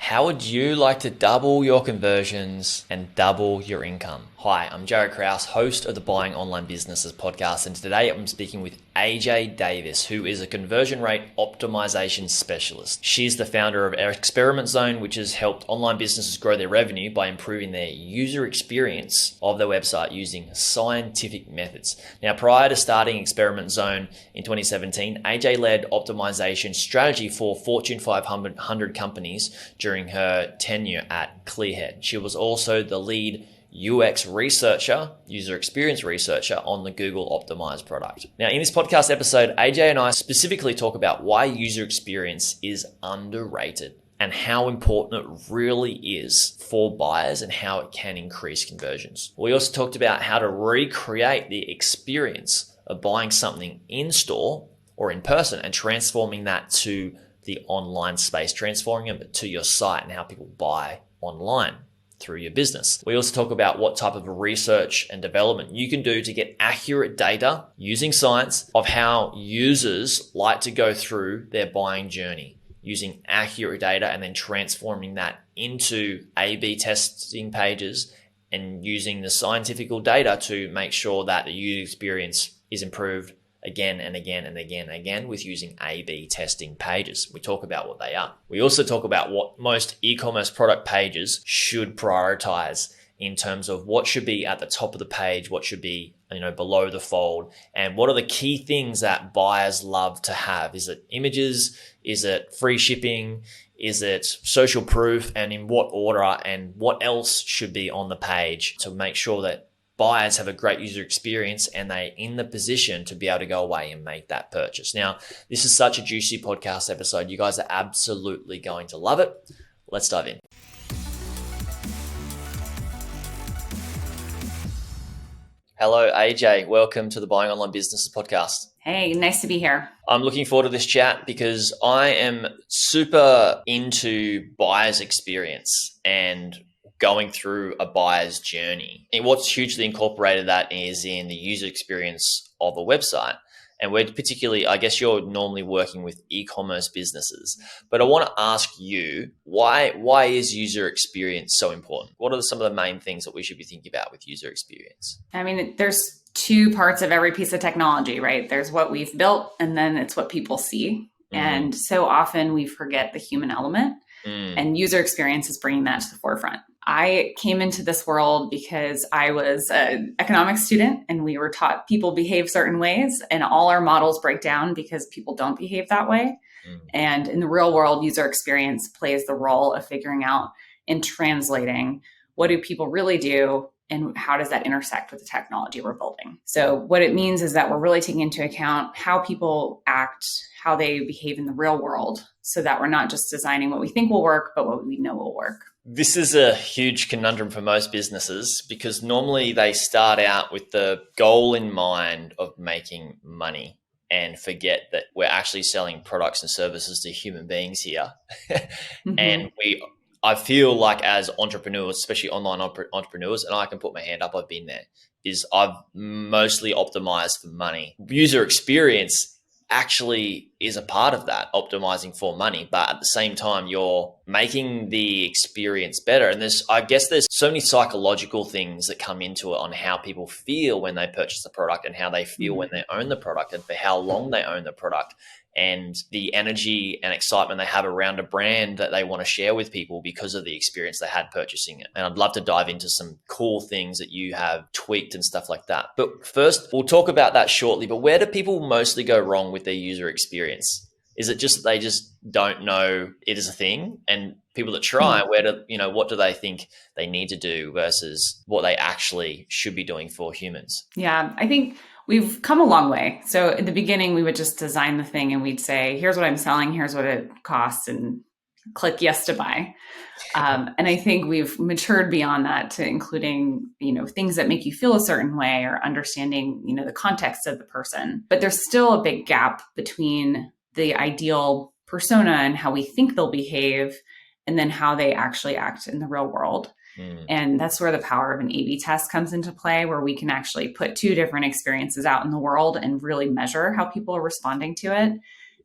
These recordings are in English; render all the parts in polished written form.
How would you like to double your conversions and double your income? Hi, I'm Jaryd Krause, host of the Buying Online Businesses podcast, and today I'm speaking with AJ Davis, who is a conversion rate optimization specialist. She's the founder of Experiment Zone, which has helped online businesses grow their revenue by improving their user experience of their website using scientific methods. Now, prior to starting Experiment Zone in 2017, AJ led optimization strategy for Fortune 500 companies during her tenure at Clearhead. She was also the lead UX researcher, user experience researcher on the Google optimized product. Now, in this podcast episode, AJ and I specifically talk about why user experience is underrated and how important it really is for buyers and how it can increase conversions. We also talked about how to recreate the experience of buying something in store or in person and transforming that to the online space, transforming it to your site and how people buy online through your business. We also talk about what type of research and development you can do to get accurate data using science of how users like to go through their buying journey, using accurate data and then transforming that into A/B testing pages and using the scientific data to make sure that the user experience is improved again and again and again and again with using A/B testing pages. We talk about what they are. We also talk about what most e-commerce product pages should prioritize in terms of what should be at the top of the page, what should be below the fold, and what are the key things that buyers love to have. Is it images? Is it free shipping? Is it social proof? And in what order? And what else should be on the page to make sure that buyers have a great user experience and they're in the position to be able to go away and make that purchase. Now, this is such a juicy podcast episode. You guys are absolutely going to love it. Let's dive in. Hello, AJ. Welcome to the Buying Online Businesses podcast. Hey, nice to be here. I'm looking forward to this chat because I am super into buyer's experience and going through a buyer's journey. And what's hugely incorporated that is in the user experience of a website. And we're particularly, I guess you're normally working with e-commerce businesses, but I want to ask you, why is user experience so important? What are some of the main things that we should be thinking about with user experience? I mean, there's two parts of every piece of technology, right? There's what we've built and then it's what people see. Mm-hmm. And so often we forget the human element and user experience is bringing that to the forefront. I came into this world because I was an economics student and we were taught people behave certain ways and all our models break down because people don't behave that way. And in the real world, user experience plays the role of figuring out and translating what do people really do and how does that intersect with the technology we're building. So what it means is that we're really taking into account how people act, how they behave in the real world, so that we're not just designing what we think will work, but what we know will work. This is a huge conundrum for most businesses because normally they start out with the goal in mind of making money and forget that we're actually selling products and services to human beings here. And I feel like as entrepreneurs, especially online entrepreneurs, and I can put my hand up, I've been there, is I've mostly optimized for money. User experience actually is a part of that, optimizing for money, but at the same time, you're making the experience better. And I guess there's so many psychological things that come into it on how people feel when they purchase the product and how they feel when they own the product and for how long they own the product and the energy and excitement they have around a brand that they want to share with people because of the experience they had purchasing it. And I'd love to dive into some cool things that you have tweaked and stuff like that. But first, we'll talk about that shortly. But where do people mostly go wrong with their user experience? Is it just that they just don't know it is a thing? And people that try, what do they think they need to do versus what they actually should be doing for humans? Yeah, I think we've come a long way. So in the beginning, we would just design the thing and we'd say, here's what I'm selling, here's what it costs, and click yes to buy. And I think we've matured beyond that to including, things that make you feel a certain way or understanding, the context of the person. But there's still a big gap between the ideal persona and how we think they'll behave and then how they actually act in the real world. And that's where the power of an A/B test comes into play, where we can actually put two different experiences out in the world and really measure how people are responding to it.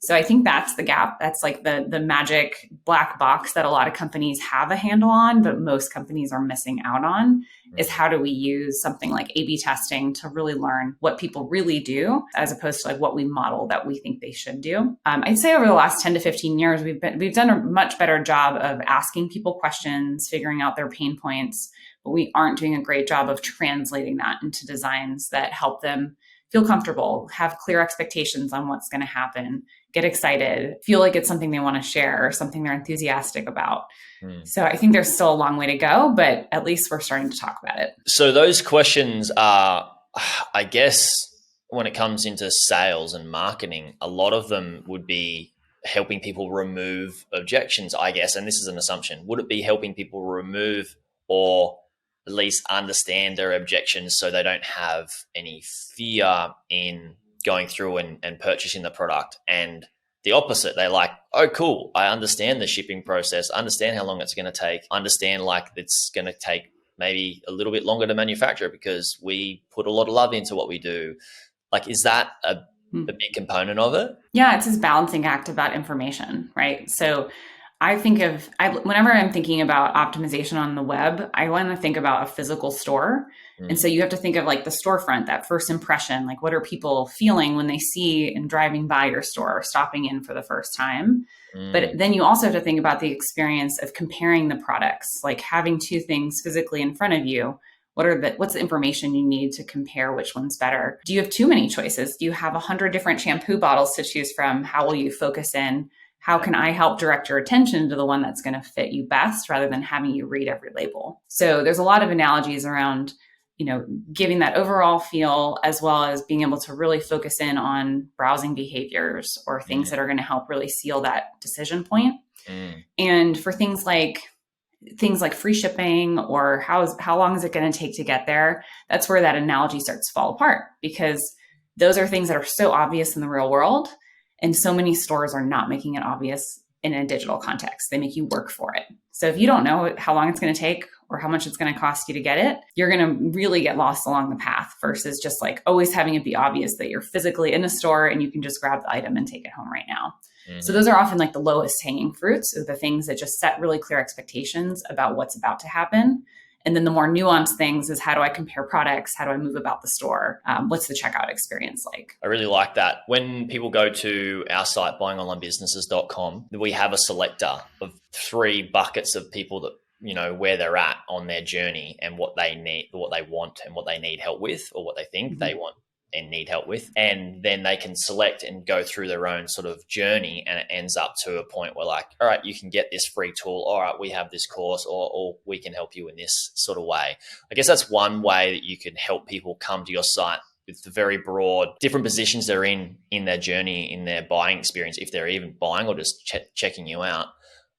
So I think that's the gap. That's like the magic black box that a lot of companies have a handle on, but most companies are missing out on, is how do we use something like A/B testing to really learn what people really do, as opposed to like what we model that we think they should do. I'd say over the last 10 to 15 years, we've done a much better job of asking people questions, figuring out their pain points, but we aren't doing a great job of translating that into designs that help them feel comfortable, have clear expectations on what's going to happen, get excited, feel like it's something they want to share or something they're enthusiastic about. So I think there's still a long way to go, but at least we're starting to talk about it. So those questions are, I guess, when it comes into sales and marketing, a lot of them would be helping people remove objections, I guess. And this is an assumption. Would it be helping people remove or at least understand their objections so they don't have any fear in going through and purchasing the product? And the opposite, they're like, oh, cool, I understand the shipping process, understand how long it's going to take, understand like it's going to take maybe a little bit longer to manufacture because we put a lot of love into what we do. Like, is that a big component of it? Yeah, it's this balancing act about information, right? So whenever I'm thinking about optimization on the web, I want to think about a physical store. And so you have to think of like the storefront, that first impression, like what are people feeling when they see and driving by your store or stopping in for the first time? But then you also have to think about the experience of comparing the products, like having two things physically in front of you. What's the information you need to compare which one's better? Do you have too many choices? Do you have 100 different shampoo bottles to choose from? How will you focus in? How can I help direct your attention to the one that's going to fit you best rather than having you read every label? So there's a lot of analogies around, giving that overall feel, as well as being able to really focus in on browsing behaviors or things that are going to help really seal that decision point. And for things like free shipping or how long is it going to take to get there, that's where that analogy starts to fall apart, because those are things that are so obvious in the real world. And so many stores are not making it obvious in a digital context. They make you work for it. So if you don't know how long it's going to take or how much it's going to cost you to get it, you're going to really get lost along the path versus just like always having it be obvious that you're physically in a store and you can just grab the item and take it home right now. So those are often like the lowest hanging fruits, or the things that just set really clear expectations about what's about to happen. And then the more nuanced things is, how do I compare products? How do I move about the store? What's the checkout experience like? I really like that. When people go to our site, buyingonlinebusinesses.com, we have a selector of 3 buckets of people that, where they're at on their journey and what they need, what they want and what they need help with, or what they think they want and need help with. And then they can select and go through their own sort of journey, and it ends up to a point where like, all right, you can get this free tool. All right, we have this course, or we can help you in this sort of way. I guess that's one way that you can help people come to your site with the very broad different positions they're in their journey, in their buying experience, if they're even buying or just checking you out.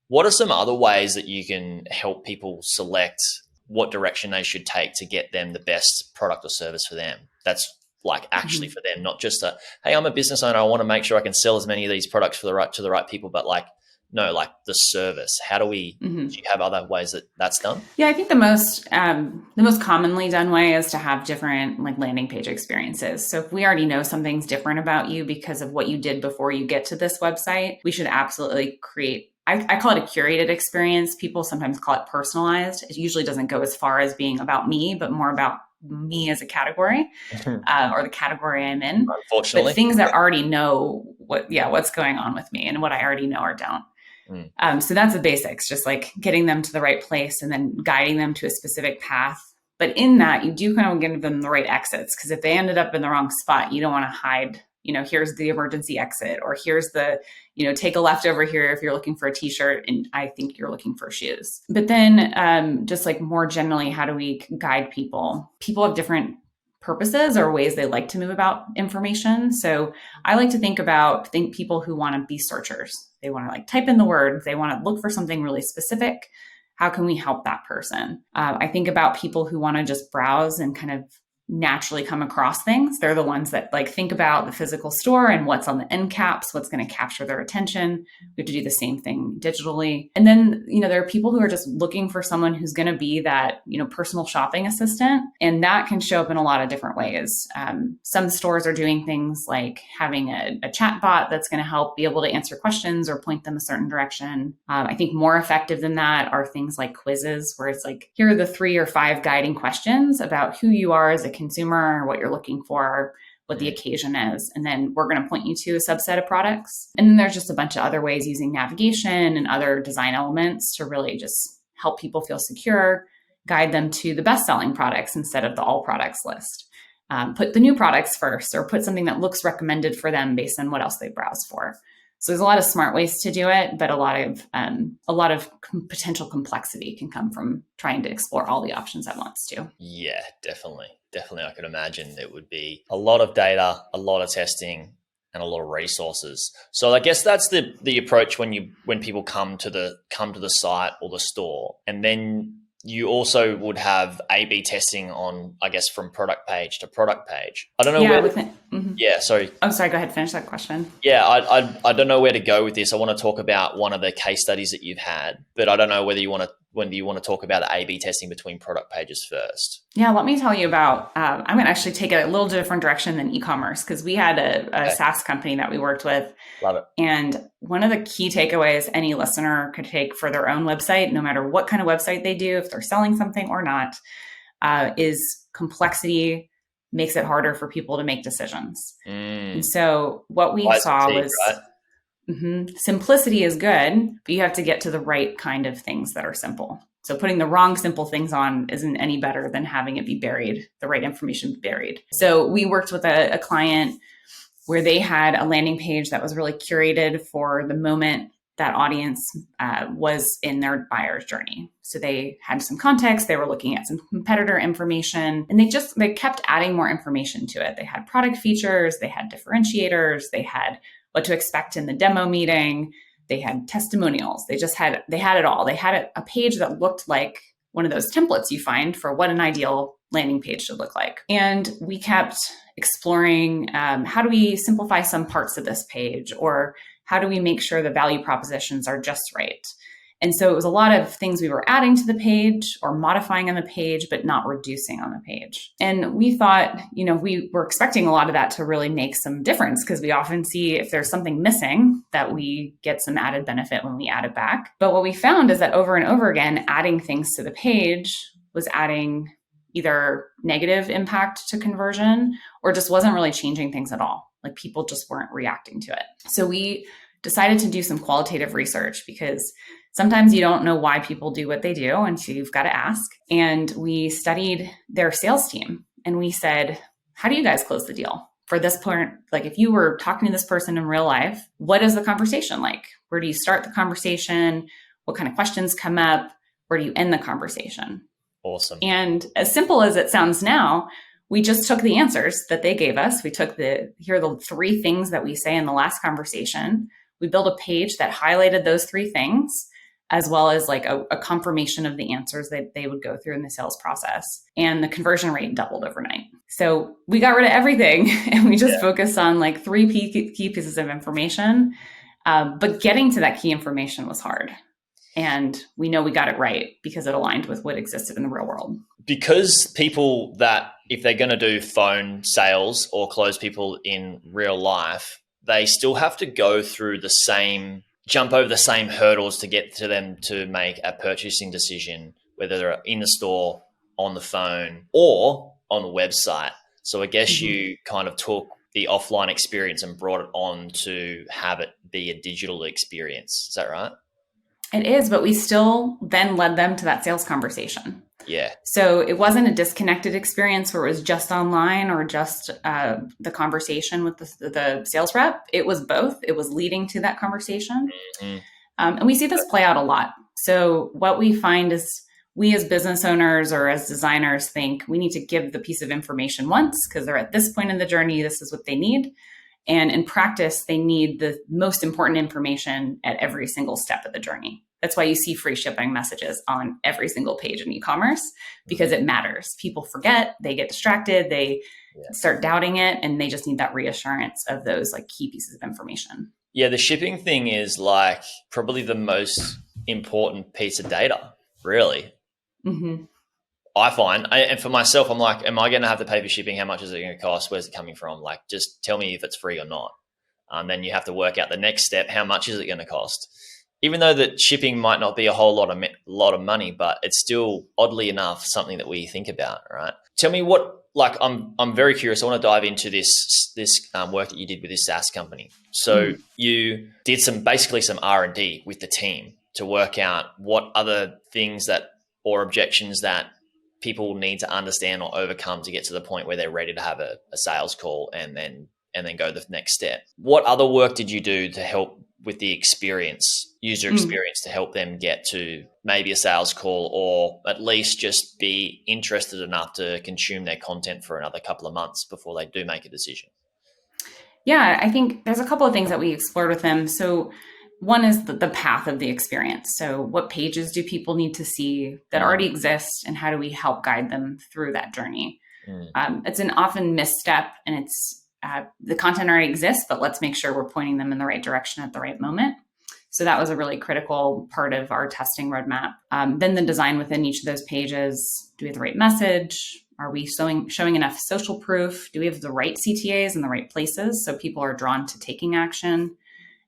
What are some other ways that you can help people select what direction they should take to get them the best product or service for them? That's like actually for them, not just hey, I'm a business owner, I want to make sure I can sell as many of these products to the right people, but like, no, like the service. How do we, do you have other ways that that's done? Yeah, I think the most commonly done way is to have different like landing page experiences. So if we already know something's different about you because of what you did before you get to this website, we should absolutely create, I call it a curated experience. People sometimes call it personalized. It usually doesn't go as far as being about me, but more about me as a category or the category I'm in. Unfortunately. But things that already know what's going on with me and what I already know or don't. So that's the basics, just like getting them to the right place and then guiding them to a specific path. But in that, you do kind of give them the right exits, because if they ended up in the wrong spot, you don't want to hide, here's the emergency exit, or here's the, take a left over here if you're looking for a t-shirt and I think you're looking for shoes. But then just like more generally, how do we guide people? People have different purposes or ways they like to move about information. So I like to think people who want to be searchers. They want to like type in the word, they want to look for something really specific. How can we help that person? I think about people who want to just browse and kind of naturally come across things. They're the ones that like think about the physical store and what's on the end caps, what's going to capture their attention. We have to do the same thing digitally. And then, there are people who are just looking for someone who's going to be that, personal shopping assistant. And that can show up in a lot of different ways. Some stores are doing things like having a chat bot that's going to help be able to answer questions or point them a certain direction. I think more effective than that are things like quizzes, where it's like, here are the 3 or 5 guiding questions about who you are as a consumer, what you're looking for, what the occasion is. And then we're going to point you to a subset of products. And then there's just a bunch of other ways using navigation and other design elements to really just help people feel secure, guide them to the best-selling products instead of the all products list. Put the new products first, or put something that looks recommended for them based on what else they browse for. So there's a lot of smart ways to do it, but a lot of potential complexity can come from trying to explore all the options at once too. Yeah, definitely. I could imagine it would be a lot of data, a lot of testing, and a lot of resources. So I guess that's the approach when people come to the site or the store, and then you also would have A/B testing on, I guess, from product page to product page. I don't know Yeah, sorry. Oh, sorry. Go ahead. Finish that question. Yeah, I don't know where to go with this. I want to talk about one of the case studies that you've had, but I don't know whether you want to talk about the A/B testing between product pages first. Yeah, let me tell you about, I'm going to actually take it a little different direction than e-commerce, because we had a SaaS company that we worked with. Love it. And one of the key takeaways any listener could take for their own website, no matter what kind of website they do, if they're selling something or not, is complexity makes it harder for people to make decisions. And so what we saw was simplicity is good, but you have to get to the right kind of things that are simple. So putting the wrong simple things on isn't any better than having it be buried, the right information buried. So we worked with a client where they had a landing page that was really curated for the moment that audience was in their buyer's journey. So they had some context, they were looking at some competitor information, and they kept adding more information to it. They had product features, they had differentiators, they had what to expect in the demo meeting, they had testimonials, they had it all. They had a page that looked like one of those templates you find for what an ideal landing page should look like. And we kept exploring, how do we simplify some parts of this page, or how do we make sure the value propositions are just right? And so it was a lot of things we were adding to the page or modifying on the page, but not reducing on the page. And we thought, we were expecting a lot of that to really make some difference, because we often see if there's something missing that we get some added benefit when we add it back. But what we found is that over and over again, adding things to the page was adding either negative impact to conversion or just wasn't really changing things at all. Like people just weren't reacting to it. So we decided to do some qualitative research, because sometimes you don't know why people do what they do, and so you've got to ask. And we studied their sales team, and we said, how do you guys close the deal? For this point, like if you were talking to this person in real life, what is the conversation like? Where do you start the conversation? What kind of questions come up? Where do you end the conversation? Awesome. And as simple as it sounds now, we just took the answers that they gave us. We took here are the 3 things that we say in the last conversation. We built a page that highlighted those 3 things, as well as like a confirmation of the answers that they would go through in the sales process. And the conversion rate doubled overnight. So we got rid of everything and we just focused on like 3 key pieces of information. But getting to that key information was hard. And we know we got it right because it aligned with what existed in the real world. Because people that, if they're going to do phone sales or close people in real life, they still have to go through jump over the same hurdles to get to them to make a purchasing decision, whether they're in the store, on the phone, or on the website. So I guess you kind of took the offline experience and brought it on to have it be a digital experience. Is that right? It is, but we still then led them to that sales conversation. Yeah. So it wasn't a disconnected experience where it was just online or just the conversation with the sales rep. It was both. It was leading to that conversation. And we see this play out a lot. So what we find is we as business owners or as designers think we need to give the piece of information once because they're at this point in the journey. This is what they need. And in practice, they need the most important information at every single step of the journey. That's why you see free shipping messages on every single page in e-commerce, because it matters. People forget, they get distracted, they start doubting it, and they just need that reassurance of those like key pieces of information. Yeah, the shipping thing is like probably the most important piece of data, really. Mm-hmm. I find, and for myself, I'm like, am I going to have to pay for shipping? How much is it going to cost? Where's it coming from? Like, just tell me if it's free or not. Then you have to work out the next step. How much is it going to cost? Even though that shipping might not be a whole lot of money, but it's still, oddly enough, something that we think about, right? Tell me what, like, I'm very curious. I want to dive into this work that you did with this SaaS company. So you did basically some R&D with the team to work out what other things or objections that people need to understand or overcome to get to the point where they're ready to have a sales call and then go the next step. What other work did you do to help with the user experience, to help them get to maybe a sales call, or at least just be interested enough to consume their content for another couple of months before they do make a decision? Yeah, I think there's a couple of things that we explored with them. So one is the path of the experience. So what pages do people need to see that already exist, and how do we help guide them through that journey? It's an often misstep, and it's the content already exists, but let's make sure we're pointing them in the right direction at the right moment. So that was a really critical part of our testing roadmap. Then the design within each of those pages. Do we have the right message? Are we showing enough social proof? Do we have the right CTAs in the right places so people are drawn to taking action?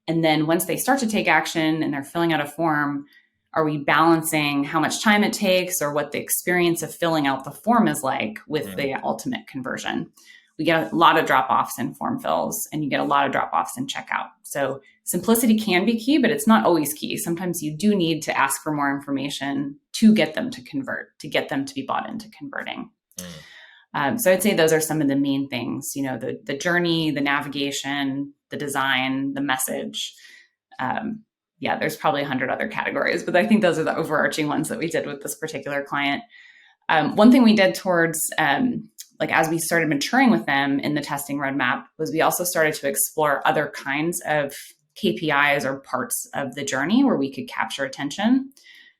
And then once they start to take action and they're filling out a form, are we balancing how much time it takes or what the experience of filling out the form is like with the ultimate conversion? We get a lot of drop-offs in form fills, and you get a lot of drop-offs in checkout. So simplicity can be key, but it's not always key. Sometimes you do need to ask for more information to get them to convert, to get them to be bought into converting. So I'd say those are some of the main things, the journey, the navigation, the design, the message. There's probably 100 other categories, but I think those are the overarching ones that we did with this particular client. One thing we did towards, as we started maturing with them in the testing roadmap, was we also started to explore other kinds of KPIs or parts of the journey where we could capture attention.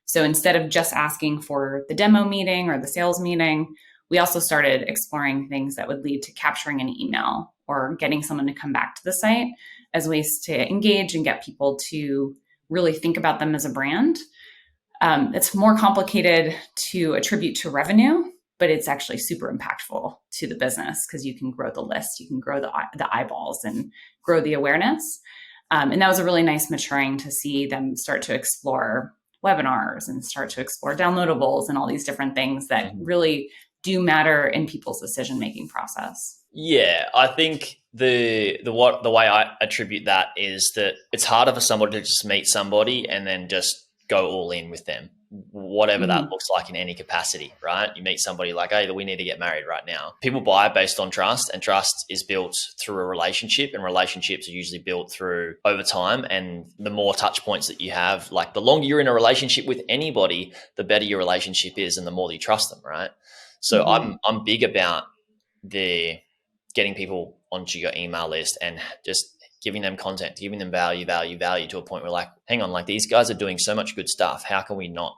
So instead of just asking for the demo meeting or the sales meeting, we also started exploring things that would lead to capturing an email or getting someone to come back to the site as ways to engage and get people to really think about them as a brand. It's more complicated to attribute to revenue, but it's actually super impactful to the business because you can grow the list, you can grow the eyeballs and grow the awareness. And that was a really nice maturing to see them start to explore webinars and start to explore downloadables and all these different things that really do matter in people's decision-making process. Yeah, I think the way I attribute that is that it's harder for somebody to just meet somebody and then just go all in with them, whatever that looks like in any capacity, right? You meet somebody like, hey, we need to get married right now. People buy based on trust, and trust is built through a relationship, and relationships are usually built through over time. And the more touch points that you have, like the longer you're in a relationship with anybody, the better your relationship is and the more that you trust them, right? So I'm big about getting people onto your email list and just giving them content, giving them value to a point where, like, hang on, like these guys are doing so much good stuff. How can we not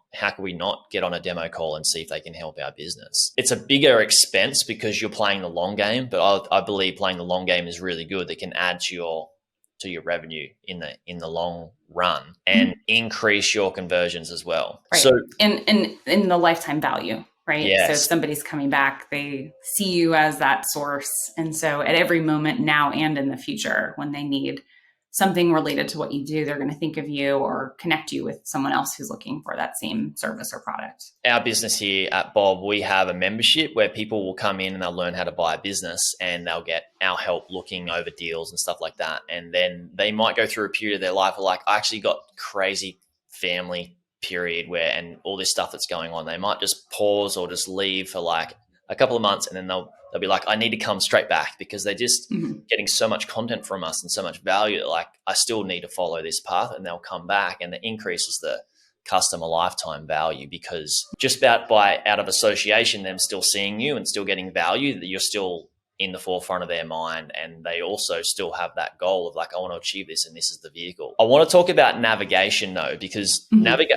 get on a demo call and see if they can help our business? It's a bigger expense because you're playing the long game, but I believe playing the long game is really good. That can add to your revenue in the long run and increase your conversions as well. Right. So in the lifetime value. Right. Yes. So if somebody's coming back, they see you as that source. And so at every moment now and in the future, when they need something related to what you do, they're going to think of you or connect you with someone else who's looking for that same service or product. Our business here at Bob, we have a membership where people will come in and they'll learn how to buy a business, and they'll get our help looking over deals and stuff like that. And then they might go through a period of their life where, like, I actually got crazy family period and all this stuff that's going on. They might just pause or just leave for like a couple of months, and then they'll be like, I need to come straight back because they're just getting so much content from us and so much value that, like, I still need to follow this path, and they'll come back, and it increases the customer lifetime value because just out of association, them still seeing you and still getting value, that you're still in the forefront of their mind, and they also still have that goal of like, I want to achieve this and this is the vehicle. I want to talk about navigation though, because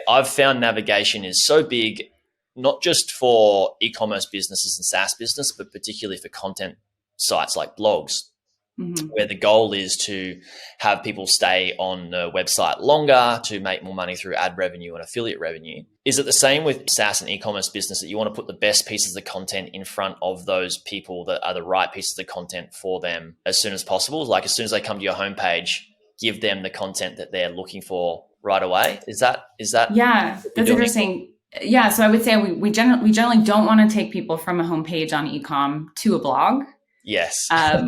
I've found navigation is so big, not just for e-commerce businesses and SaaS business, but particularly for content sites like blogs, where the goal is to have people stay on the website longer to make more money through ad revenue and affiliate revenue. Is it the same with SaaS and e-commerce business, that you want to put the best pieces of content in front of those people that are the right pieces of content for them as soon as possible? Like as soon as they come to your homepage, give them the content that they're looking for right away. Is that? Yeah, that's interesting. Yeah. So I would say we generally don't want to take people from a homepage on e-com to a blog. Yes.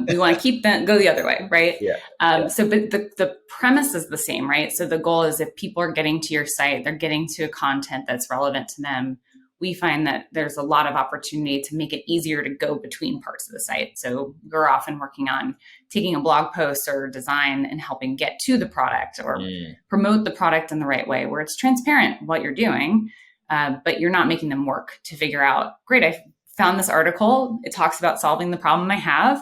We want to keep them, go the other way, right? Yeah. So, but the premise is the same, right? So the goal is if people are getting to your site, they're getting to a content that's relevant to them. We find that there's a lot of opportunity to make it easier to go between parts of the site. So we're often working on taking a blog post or design and helping get to the product or promote the product in the right way, where it's transparent what you're doing, but you're not making them work to figure out, great, I found this article. It talks about solving the problem I have,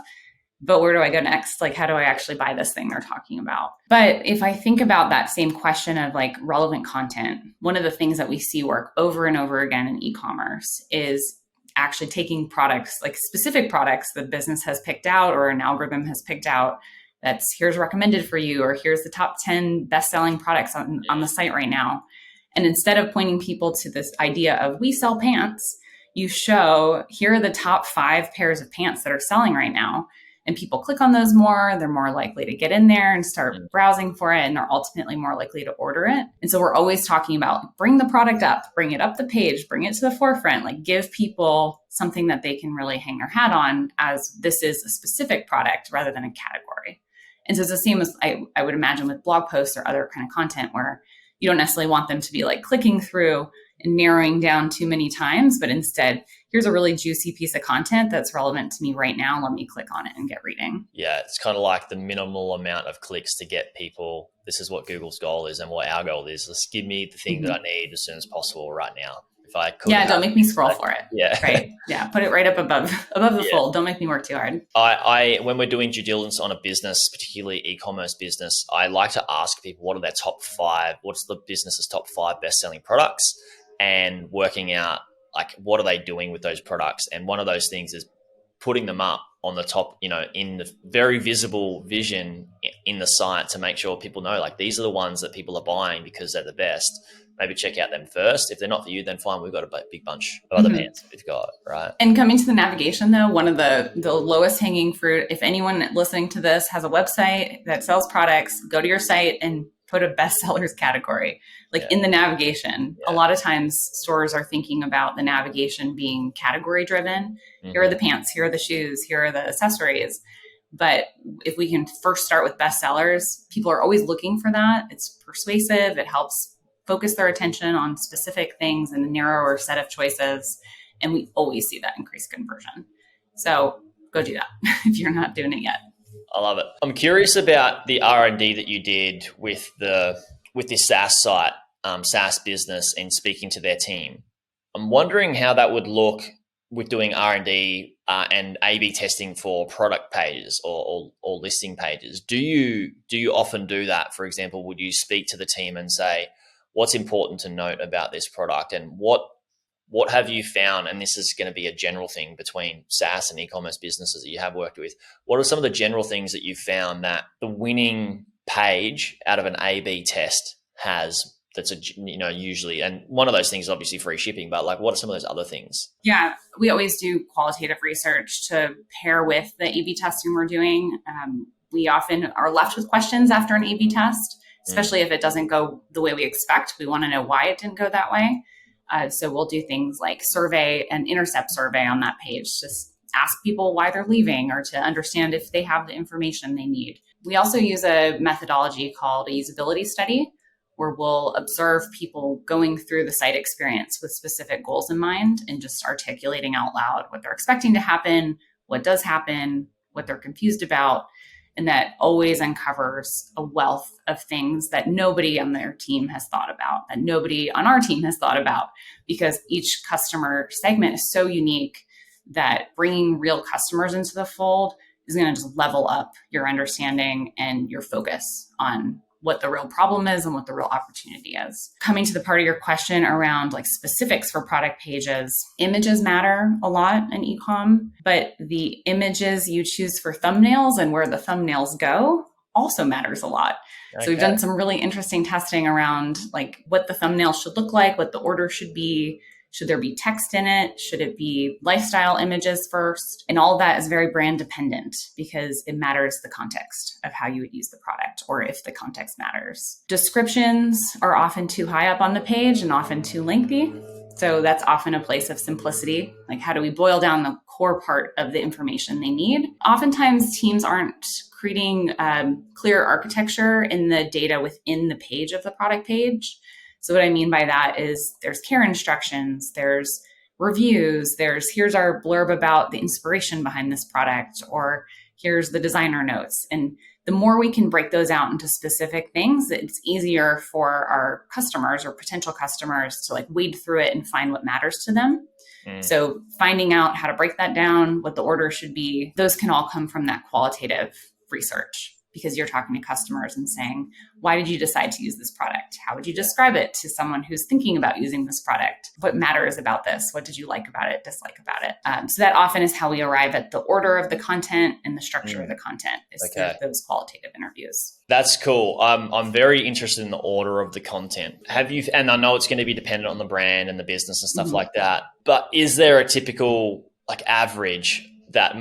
but where do I go next? Like, how do I actually buy this thing they're talking about? But if I think about that same question of like relevant content, one of the things that we see work over and over again in e-commerce is actually taking products, like specific products the business has picked out or an algorithm has picked out, that's here's recommended for you, or here's the top 10 best-selling products on the site right now. And instead of pointing people to this idea of we sell pants, you show, here are the top 5 pairs of pants that are selling right now. And people click on those more, they're more likely to get in there and start browsing for it. And they're ultimately more likely to order it. And so we're always talking about bring the product up, bring it up the page, bring it to the forefront, like give people something that they can really hang their hat on as this is a specific product rather than a category. And so it's the same as I would imagine with blog posts or other kind of content where you don't necessarily want them to be like clicking through and narrowing down too many times, but instead, here's a really juicy piece of content that's relevant to me right now. Let me click on it and get reading. Yeah, it's kind of like the minimal amount of clicks to get people. This is what Google's goal is and what our goal is. Just give me the thing that I need as soon as possible right now. If I could, don't make me scroll for it. Yeah, right. Yeah, put it right up above the fold. Don't make me work too hard. I when we're doing due diligence on a business, particularly e-commerce business, I like to ask people what are their top 5. What's the business's top 5 best-selling products? And working out like what are they doing with those products. And one of those things is putting them up on the top, in the very visible vision in the site to make sure people know like these are the ones that people are buying because they're the best. Maybe check out them first. If they're not for you, then fine, we've got a big bunch of other pants we've got, right? And coming to the navigation though, one of the lowest hanging fruit, if anyone listening to this has a website that sells products, go to your site and put a bestsellers category, in the navigation. A lot of times stores are thinking about the navigation being category driven. Here are the pants, here are the shoes, here are the accessories. But if we can first start with bestsellers, people are always looking for that. It's persuasive. It helps focus their attention on specific things in a narrower set of choices. And we always see that increased conversion. So go do that if you're not doing it yet. I love it. I'm curious about the R&D that you did with this SaaS site, SaaS business, and speaking to their team. I'm wondering how that would look with doing R&D and A/B testing for product pages or listing pages. Do you often do that? For example, would you speak to the team and say, what's important to note about this product, and what have you found? And this is going to be a general thing between SaaS and e-commerce businesses that you have worked with. What are some of the general things that you've found that the winning page out of an A/B test has? That's usually, and one of those things is obviously free shipping, but like what are some of those other things? Yeah, we always do qualitative research to pair with the A/B testing we're doing. We often are left with questions after an A/B test, especially if it doesn't go the way we expect. We want to know why it didn't go that way. So we'll do things like survey and intercept survey on that page, just ask people why they're leaving or to understand if they have the information they need. We also use a methodology called a usability study, where we'll observe people going through the site experience with specific goals in mind and just articulating out loud what they're expecting to happen, what does happen, what they're confused about. And that always uncovers a wealth of things that nobody on their team has thought about, that nobody on our team has thought about, because each customer segment is so unique that bringing real customers into the fold is going to just level up your understanding and your focus on what the real problem is and what the real opportunity is. Coming to the part of your question around like specifics for product pages, images matter a lot in e-com, but the images you choose for thumbnails and where the thumbnails go also matters a lot. Okay. So we've done some really interesting testing around like what the thumbnail should look like, what the order should be. Should there be text in it? Should it be lifestyle images first? And all of that is very brand dependent because it matters the context of how you would use the product or if the context matters. Descriptions are often too high up on the page and often too lengthy. So that's often a place of simplicity. Like how do we boil down the core part of the information they need? Oftentimes teams aren't creating clear architecture in the data within the page of the product page. So what I mean by that is there's care instructions, there's reviews, here's our blurb about the inspiration behind this product, or here's the designer notes. And the more we can break those out into specific things, it's easier for our customers or potential customers to like wade through it and find what matters to them. So finding out how to break that down, what the order should be, those can all come from that qualitative research. Because you're talking to customers and saying, why did you decide to use this product? How would you describe it to someone who's thinking about using this product? What matters about this? What did you like about it, dislike about it? So that often is how we arrive at the order of the content and the structure of the content is through those qualitative interviews. That's cool. I'm very interested in the order of the content. And I know it's going to be dependent on the brand and the business and stuff like that, but is there a typical like average that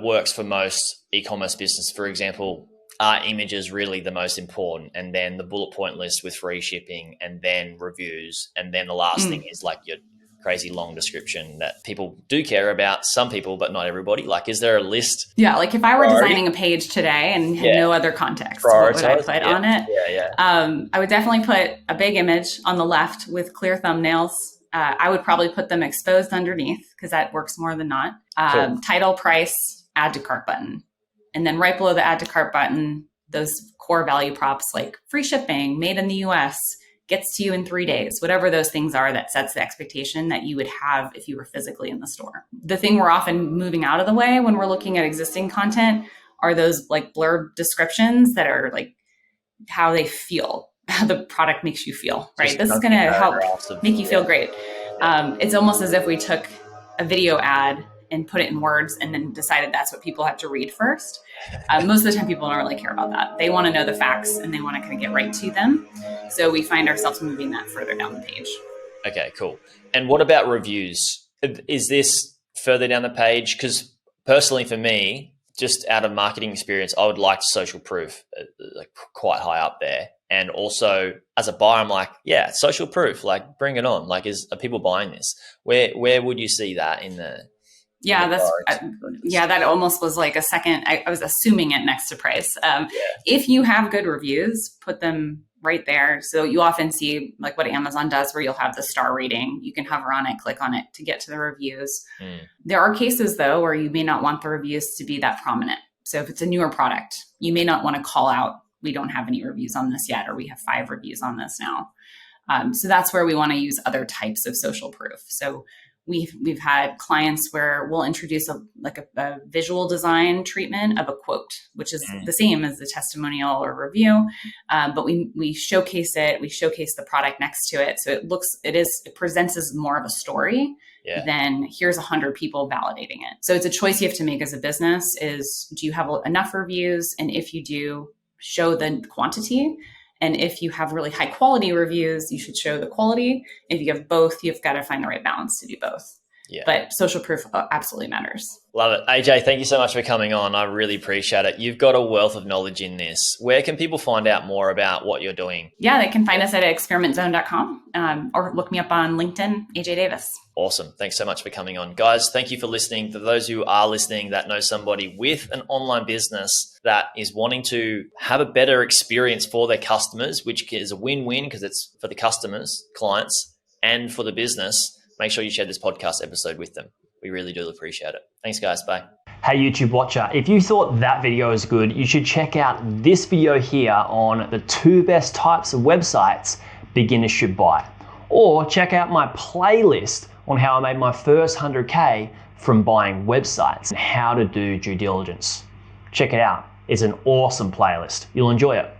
works for most e-commerce business? For example, are images really the most important? And then the bullet point list with free shipping and then reviews. And then the last thing is like your crazy long description that people do care about, some people, but not everybody. Like, is there a list? Yeah. Like if I were designing a page today and had no other context, what would I put on it? I would definitely put a big image on the left with clear thumbnails. I would probably put them exposed underneath because that works more than not. Cool. Title, price, add to cart button. And then right below the add to cart button, those core value props like free shipping, made in the US, gets to you in 3 days, whatever those things are that sets the expectation that you would have if you were physically in the store. The thing we're often moving out of the way when we're looking at existing content are those like blurb descriptions that are like how they feel, how the product makes you feel, right? This is going to help make you feel great. It's almost as if we took a video ad and put it in words and then decided that's what people have to read first. Most of the time people don't really care about that. They want to know the facts and they want to kind of get right to them. So we find ourselves moving that further down the page. Okay, cool. And what about reviews? Is this further down the page? Because personally for me, just out of marketing experience, I would like social proof like quite high up there. And also as a buyer, I'm like, yeah, social proof, like bring it on. Like are people buying this? Where would you see that in the... Yeah, that almost was like a second. I was assuming it next to price. If you have good reviews, put them right there. So you often see like what Amazon does where you'll have the star rating. You can hover on it, click on it to get to the reviews. There are cases though, where you may not want the reviews to be that prominent. So if it's a newer product, you may not want to call out, we don't have any reviews on this yet, or we have 5 reviews on this now. So that's where we want to use other types of social proof. So we've had clients where we'll introduce a visual design treatment of a quote, which is the same as the testimonial or review, but we showcase it. We showcase the product next to it, so it presents as more of a story than here's 100 people validating it. So it's a choice you have to make as a business: is do you have enough reviews, and if you do, show the quantity. And if you have really high quality reviews, you should show the quality. If you have both, you've got to find the right balance to do both. Yeah. But social proof absolutely matters. Love it. AJ, thank you so much for coming on. I really appreciate it. You've got a wealth of knowledge in this. Where can people find out more about what you're doing? Yeah, they can find us at experimentzone.com or look me up on LinkedIn, AJ Davis. Awesome. Thanks so much for coming on. Guys, thank you for listening. For those who are listening that know somebody with an online business that is wanting to have a better experience for their customers, which is a win-win because it's for the customers, clients, and for the business, make sure you share this podcast episode with them. We really do appreciate it. Thanks, guys. Bye. Hey, YouTube watcher, if you thought that video was good, you should check out this video here on the 2 best types of websites beginners should buy. Or check out my playlist on how I made my first 100K from buying websites and how to do due diligence. Check it out. It's an awesome playlist. You'll enjoy it.